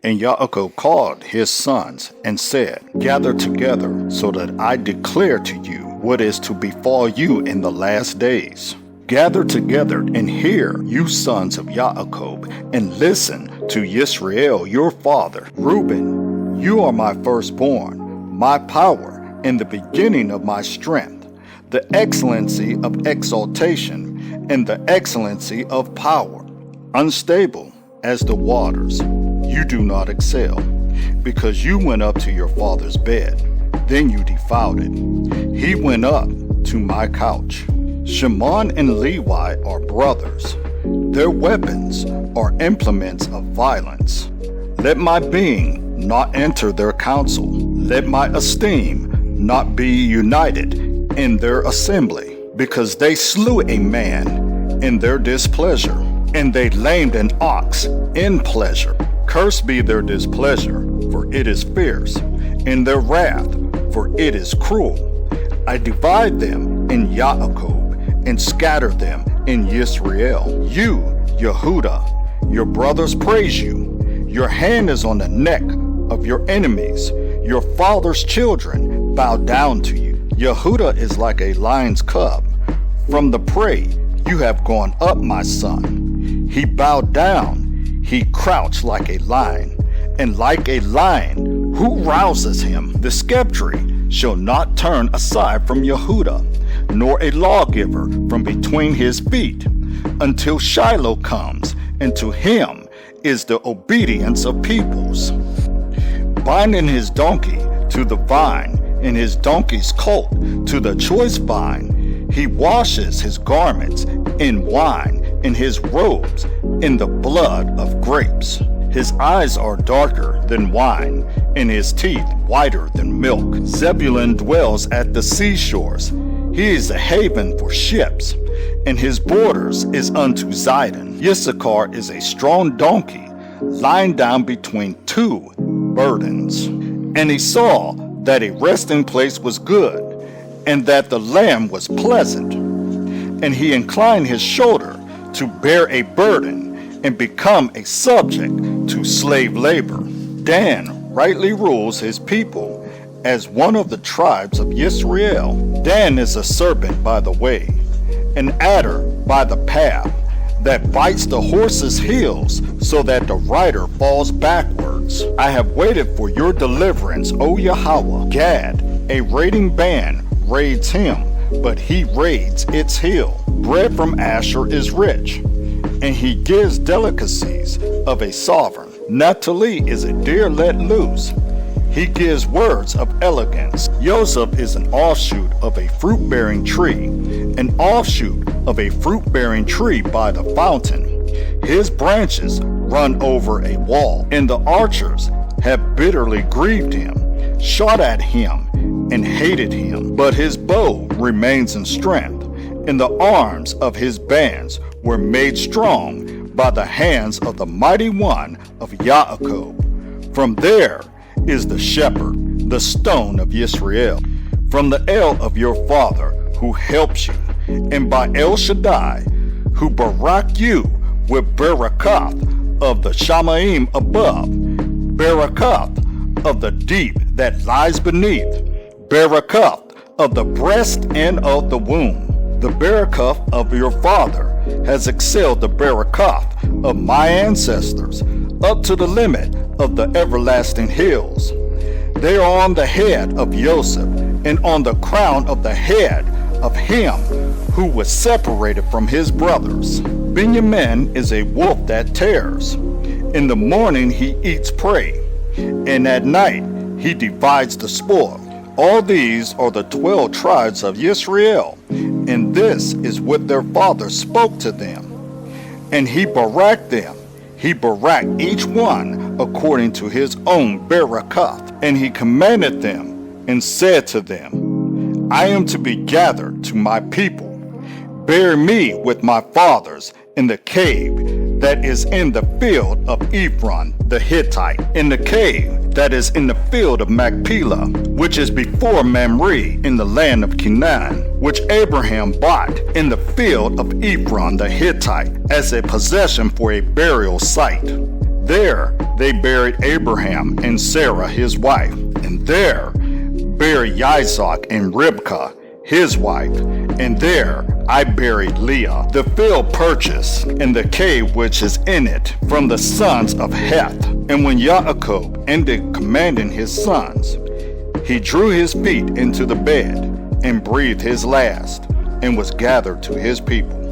And Yaakov called his sons and said, Gather together, so that I declare to you what is to befall you in the last days. Gather together and hear, you sons of Yaakov, and listen to Yisrael your father. Reuben, you are my firstborn, my power, and the beginning of my strength, the excellency of exaltation, and the excellency of power. Unstable as the waters, you do not excel, because you went up to your father's bed, then you defiled it. He went up to my couch. Shimon and Levi are brothers. Their weapons are implements of violence. Let my being not enter their council. Let my esteem not be united in their assembly, because they slew a man in their displeasure, and they lamed an ox in pleasure. Cursed be their displeasure, for it is fierce, and their wrath, for it is cruel. I divide them in Yaakov, and scatter them in Yisrael. You, Yehuda, your brothers praise you. Your hand is on the neck of your enemies. Your father's children bow down to you. Yehuda is like a lion's cub. From the prey you have gone up, my son. He bowed down. He crouched like a lion, and like a lion, who rouses him? The sceptre shall not turn aside from Yehuda, nor a lawgiver from between his feet, until Shiloh comes, and to him is the obedience of peoples. Binding his donkey to the vine, and his donkey's colt to the choice vine, he washes his garments in wine, and his robes in the blood of grapes. His eyes are darker than wine, and his teeth whiter than milk. Zebulun dwells at the seashores. He is a haven for ships, and his borders is unto Zidon. Issachar is a strong donkey, lying down between two burdens. And he saw that a resting place was good, and that the lamb was pleasant. And he inclined his shoulder to bear a burden, and become a subject to slave labor. Dan rightly rules his people as one of the tribes of Yisrael. Dan is a serpent by the way, an adder by the path, that bites the horse's heels so that the rider falls backwards. I have waited for your deliverance, O Yahweh. Gad, a raiding band, raids him, but he raids its hill. Bread from Asher is rich, and he gives delicacies of a sovereign. Naphtali is a deer let loose. He gives words of elegance. Joseph is an offshoot of a fruit-bearing tree, an offshoot of a fruit-bearing tree by the fountain. His branches run over a wall, and the archers have bitterly grieved him, shot at him, and hated him. But his bow remains in strength, and the arms of his bands were made strong by the hands of the mighty one of Yaakov. From there is the shepherd, the stone of Yisrael, from the El of your father who helps you, and by El Shaddai who barak you with Bereshith of the Shamaim above, Bereshith of the deep that lies beneath, Bereshith of the breast and of the womb. The Bereshith of your father has excelled the Bereshith of my ancestors, up to the limit of the everlasting hills. They are on the head of Joseph, and on the crown of the head of him who was separated from his brothers. Benjamin is a wolf that tears. In the morning he eats prey, and at night he divides the spoil. All these are the 12 tribes of Yisrael, and this is what their father spoke to them. And he baraked them. He baraked each one according to his own Bereshith. And he commanded them and said to them, I am to be gathered to my people. Bury me with my fathers in the cave that is in the field of Ephron the Hittite, in the cave that is in the field of Machpelah, which is before Mamre in the land of Canaan, which Abraham bought in the field of Ephron the Hittite as a possession for a burial site. There they buried Abraham and Sarah his wife, and there buried Isaac and Ribekah his wife, and there I buried Leah. The field purchased, and the cave which is in it, from the sons of Heth. And when Yaakov ended commanding his sons, he drew his feet into the bed, and breathed his last, and was gathered to his people.